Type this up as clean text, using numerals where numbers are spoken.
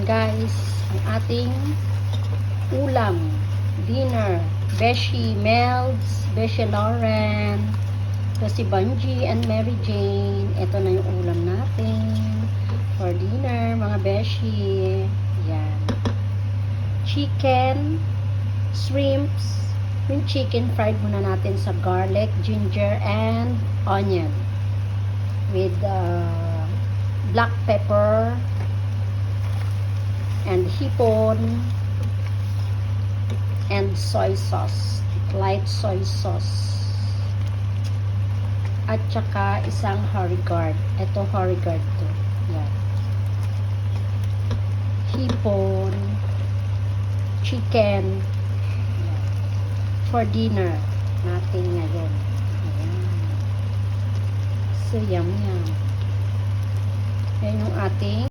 guys, ang ating ulam, dinner. Beshi Melds, Beshi Lauren, ito si Bungie and Mary Jane. Ito na yung ulam natin for dinner, mga Beshi. Yan. Chicken, shrimps, yung chicken fried muna natin sa garlic, ginger, and onion with black pepper and hipon and soy sauce, light soy sauce, at saka isang Horigard. Ito Horigard to. Yan. Hipon, chicken. Yan. For dinner natin ngayon. Ayan. So, yum. Yan yung ating